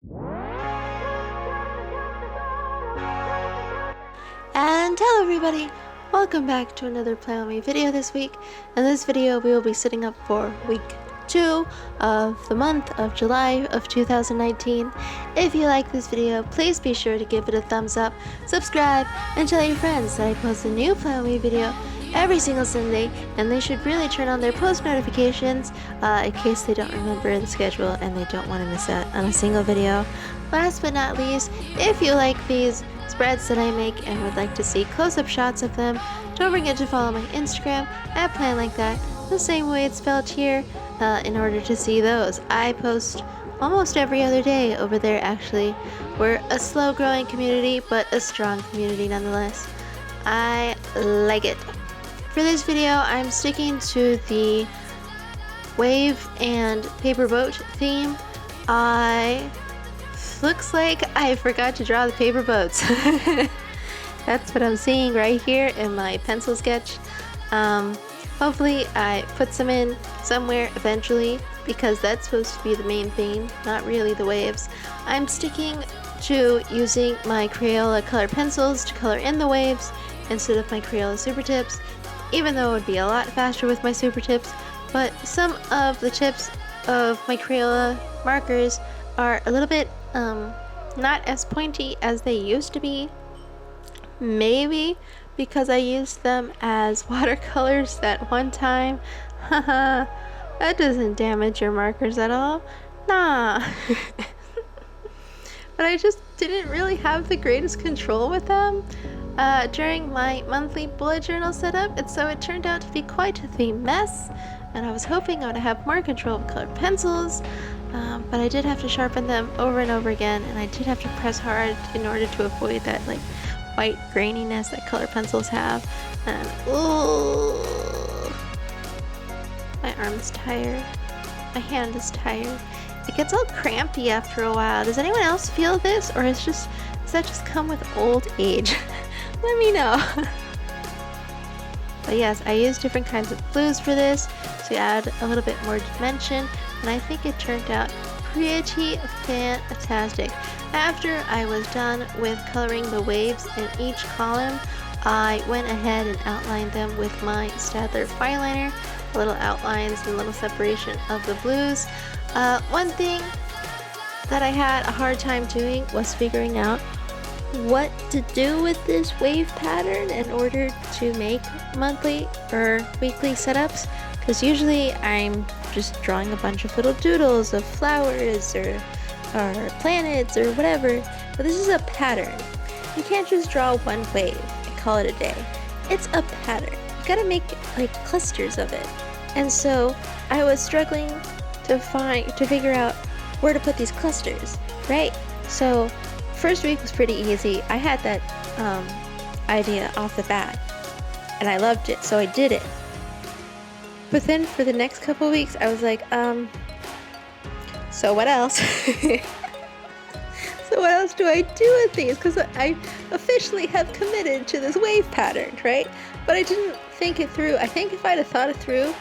And hello everybody! Welcome back to another Play On Me video this week. In this video we will be setting up for week 2 of the month of July of 2019. If you like this video, please be sure to give it a thumbs up, subscribe, and tell your friends that I post a new Play On Me video every single Sunday, and they should really turn on their post notifications in case they don't remember the schedule and they don't want to miss out on a single video. Last but not least, if you like these spreads that I make and would like to see close-up shots of them, don't forget to follow my Instagram at Plan Like That, the same way it's spelled here, in order to see those. I post almost every other day over there actually. We're a slow-growing community, but a strong community nonetheless. I like it. For this video, I'm sticking to the wave and paper boat theme. Looks like I forgot to draw the paper boats. That's what I'm seeing right here in my pencil sketch. Hopefully I put some in somewhere eventually, because that's supposed to be the main theme, not really the waves. I'm sticking to using my Crayola color pencils to color in the waves instead of my Crayola Super tips, even though it would be a lot faster with my Super tips. But some of the tips of my Crayola markers are a little bit not as pointy as they used to be. Maybe because I used them as watercolors that one time. Haha, that doesn't damage your markers at all. Nah. But I just didn't really have the greatest control with them during my monthly bullet journal setup, and so it turned out to be quite the mess, and I was hoping I would have more control of colored pencils. But I did have to sharpen them over and over again, and I did have to press hard in order to avoid that like white graininess that color pencils have. And ooh, my arm is tired, my hand is tired. It gets all crampy after a while. Does anyone else feel this, or does that just come with old age? Let me know. But yes, I use different kinds of blues for this to add a little bit more dimension, and I think it turned out pretty fantastic. After I was done with coloring the waves in each column, I went ahead and outlined them with my Staedtler Fineliner, little outlines and little separation of the blues. One thing that I had a hard time doing was figuring out what to do with this wave pattern in order to make monthly or weekly setups, because usually I'm just drawing a bunch of little doodles of flowers or planets or whatever, but this is a pattern. You can't just draw one wave and call it a day. It's a pattern. You gotta make like clusters of it. And so I was struggling to figure out where to put these clusters, right? So first week was pretty easy. I had that idea off the bat and I loved it, so I did it. But then for the next couple weeks I was like, so what else? So what else do I do with these? Because I officially have committed to this wave pattern, right? But I didn't think it through. I think if I'd have thought it through,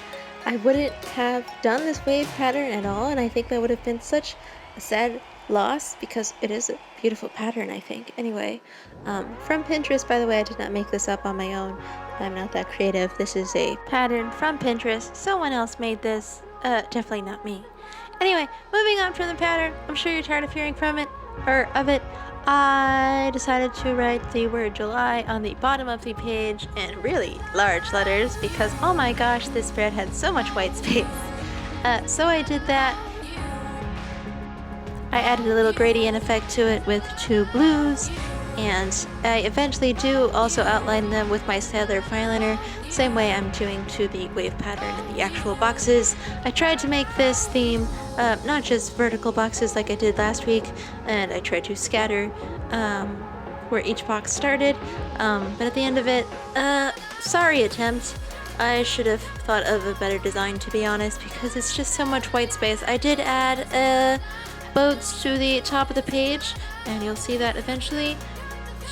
I wouldn't have done this wave pattern at all, and I think that would have been such a sad loss, because it is a beautiful pattern, I think. Anyway, from Pinterest, by the way, I did not make this up on my own. I'm not that creative. This is a pattern from Pinterest. Someone else made this, definitely not me. Anyway, moving on from the pattern, I'm sure you're tired of hearing of it. I decided to write the word July on the bottom of the page in really large letters, because oh my gosh, this spread had so much white space. So I did that. I added a little gradient effect to it with 2 blues, and I eventually do also outline them with my Staedtler Fineliner, same way I'm doing to the wave pattern in the actual boxes. I tried to make this theme not just vertical boxes like I did last week, and I tried to scatter where each box started, but at the end of it, sorry attempt. I should have thought of a better design, to be honest, because it's just so much white space. I did add boats to the top of the page, and you'll see that eventually,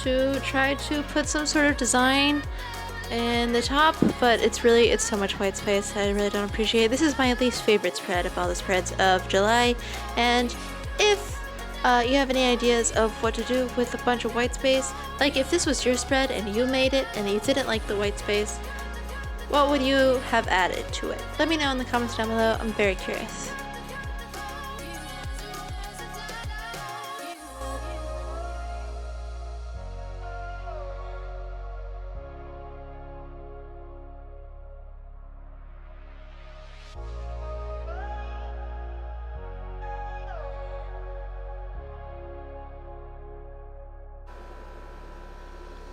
to try to put some sort of design in the top, but it's so much white space. I really don't appreciate it. This is my least favorite spread of all the spreads of July, and if you have any ideas of what to do with a bunch of white space? Like if this was your spread and you made it and you didn't like the white space, what would you have added to it? Let me know in the comments down below. I'm very curious.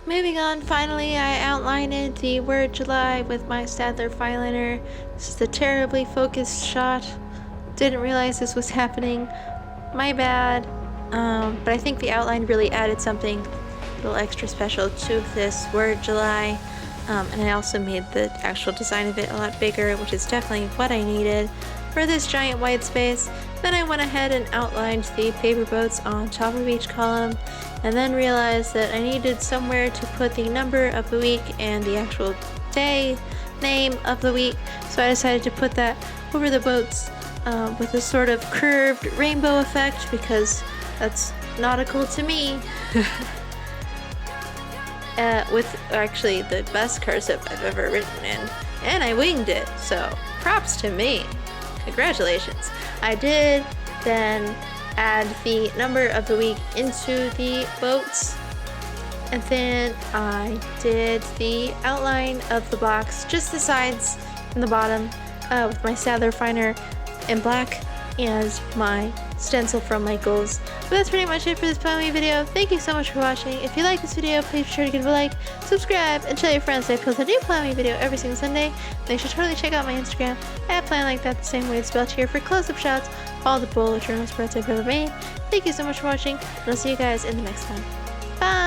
Moving on, finally I outlined the word July with my Staedtler Fineliner. This is a terribly focused shot. Didn't realize this was happening. My bad. But I think the outline really added something a little extra special to this word July. And I also made the actual design of it a lot bigger, which is definitely what I needed for this giant white space. Then I went ahead and outlined the paper boats on top of each column, and then realized that I needed somewhere to put the number of the week and the actual day name of the week, so I decided to put that over the boats with a sort of curved rainbow effect, because that's nautical to me. With actually the best cursive I've ever written in, and I winged it, so props to me. Congratulations. I did then add the number of the week into the boats, and then I did the outline of the box, just the sides and the bottom, with my Staedtler finer in black and my stencil from my goals. But that's pretty much it for this Plummy video. Thank you so much for watching. If you like this video, please be sure to give it a like, subscribe, and tell your friends that I post a new Plummy video every single Sunday. Make sure to totally check out my Instagram at planlikeThat, the same way it's spelled here, for close-up shots of all the bullet journal spreads I've ever made. Thank you so much for watching, and I'll see you guys in the next one. Bye!